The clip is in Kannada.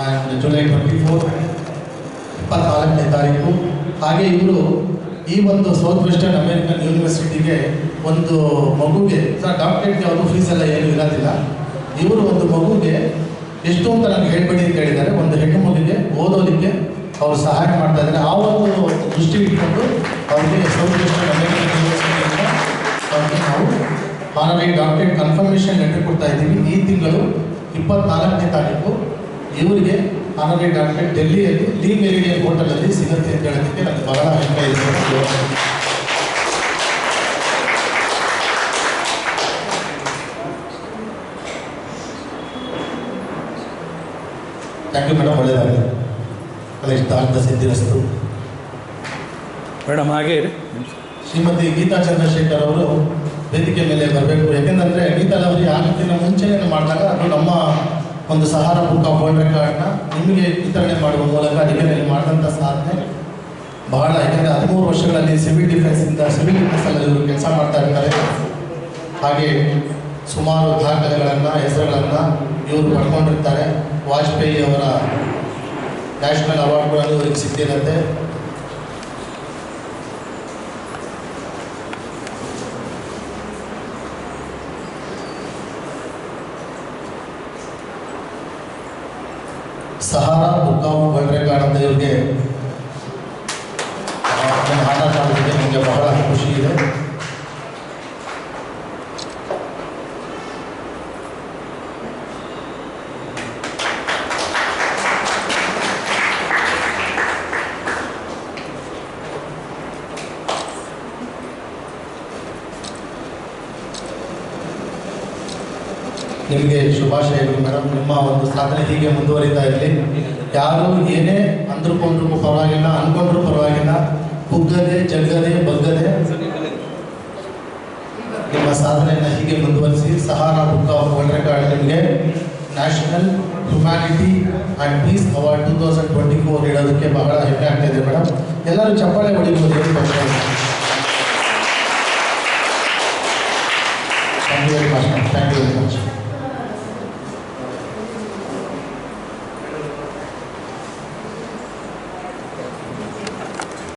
ಆ್ಯಂಡ್ ಜುಲೈ 24 24ನೇ ತಾರೀಕು. ಹಾಗೆ ಇವರು ಈ ಒಂದು ಸೌತ್ ವೆಸ್ಟರ್ನ್ ಅಮೇರಿಕನ್ ಯೂನಿವರ್ಸಿಟಿಗೆ ಒಂದು ಮಗುಗೆ ಡಾಕ್ಟರೇಟ್ಗೆ ಅವರು ಫೀಸೆಲ್ಲ ಏನೂ ಇರೋದಿಲ್ಲ. ಇವರು ಒಂದು ಮಗುಗೆ ಎಷ್ಟು ಅಂತ ನನಗೆ ಹೇಳ್ಬೇಡಿ ಅಂತ ಹೇಳಿದ್ದಾರೆ. ಒಂದು ಹೆಣ್ಣು ಮಗುಗೆ ಓದೋದಕ್ಕೆ ಅವರು ಸಹಾಯ ಮಾಡ್ತಾ ಇದ್ದಾರೆ. ಆ ಒಂದು ದೃಷ್ಟಿ ಇಟ್ಕೊಂಡು ಅವರಿಗೆ ಸೌತ್ ವೆಸ್ಟರ್ನ್ ಅಮೇರಿಕನ್ ಯೂನಿವರ್ಸಿಟಿಯಿಂದ ಅವ್ರಿಗೆ ನಾವು ಆನರರಿ ಡಾಕ್ಟರೇಟ್ ಕನ್ಫರ್ಮೇಷನ್ ಲೆಟರ್ ಕೊಡ್ತಾ ಇದ್ದೀವಿ. ಈ ತಿಂಗಳು 24ನೇ ತಾರೀಕು ಇವರಿಗೆ ಆನರರಿ ಡಾಕ್ಟರೇಟ್ ಡೆಲ್ಲಿಯಲ್ಲಿ ಲಿ ಮೆರಿಡಿಯನ್ ಹೋಟೆಲಲ್ಲಿ ಸಿಗುತ್ತೆ ಅಂತ ಹೇಳೋದಕ್ಕೆ ನನಗೆ ಬಹಳ ಹೆಮ್ಮೆ ಇದೆ. Thank you madam. ಒಳ್ಳೆಯದಾಗಲಿ. ಇಷ್ಟ ಸಿದ್ಧಿರಸ್ತು ಮೇಡಮ್. ಹಾಗೆ ಶ್ರೀಮತಿ ಗೀತಾ ಚಂದ್ರಶೇಖರ್ ಅವರು ವೇದಿಕೆ ಮೇಲೆ ಬರಬೇಕು. ಯಾಕೆಂದರೆ ಗೀತಾ ಅವರು ಆಗಕ್ಕಿಂತ ಮುಂಚೆನೇ ಮಾಡಿದಾಗ ಅದು ನಮ್ಮ ಒಂದು ಸಹಾರಾ ಬುಕ್ ಆಫ್ ವರ್ಲ್ಡ್ ರೆಕಾರ್ಡ್ನ ನಿಮಗೆ ವಿತರಣೆ ಮಾಡುವ ಮೂಲಕ ಅಡಿಗೆನಲ್ಲಿ ಮಾಡಿದಂಥ ಸಾಧನೆ ಬಹಳ. ಯಾಕೆಂದರೆ 13 ವರ್ಷಗಳಲ್ಲಿ ಸಿವಿಲ್ ಡಿಫೆನ್ಸಲ್ಲಿ ಇವರು ಕೆಲಸ ಮಾಡ್ತಾ ಇರ್ತಾರೆ. ಹಾಗೆ ಸುಮಾರು ದಾಖಲೆಗಳನ್ನು ಹೆಸರುಗಳನ್ನು ಇವರು ಪಡ್ಕೊಂಡಿರ್ತಾರೆ. ವಾಜಪೇಯಿ ಅವರ ನ್ಯಾಷನಲ್ ಅವಾರ್ಡ್ಗಳನ್ನು ಇವರಿಗೆ ಸಿಕ್ಕಿರುತ್ತೆ. Sahara book of world record ಅಂತ ಇವರಿಗೆ ಆಟ ಮಾಡೋದಕ್ಕೆ ನನಗೆ ಬಹಳ ಖುಷಿ ಇದೆ. ನಿಮಗೆ ಶುಭಾಶಯಗಳು ಮೇಡಮ್. ನಿಮ್ಮ ಒಂದು ಸಾಧನೆ ಹೀಗೆ ಮುಂದುವರಿತಾ ಇರಲಿ. ಯಾರು ಏನೇ ಅಂದ್ಕೊಂಡ್ರೂ ಪರವಾಗಿಲ್ಲ, ಅಂದ್ಕೊಂಡ್ರೂ ಪರವಾಗಿಲ್ಲ, ಕುಗ್ಗದೆ ಜಗ್ಗದೆ ಬಗ್ಗದೆ ನಿಮ್ಮ ಸಾಧನೆಯನ್ನು ಹೀಗೆ ಮುಂದುವರಿಸಿ. Sahara book of world record ನಿಮಗೆ national humanity and peace award 2024 ಇಡೋದಕ್ಕೆ ಬಹಳ ಹೆಮ್ಮೆ ಆಗ್ತಾ ಇದೆ ಮೇಡಮ್. ಎಲ್ಲರೂ ಚಪ್ಪಾಳೆ ಹೊಡಿಬೋದು. ಏನು ತೊಂದರೆ ಇಲ್ಲ. Thank you very much.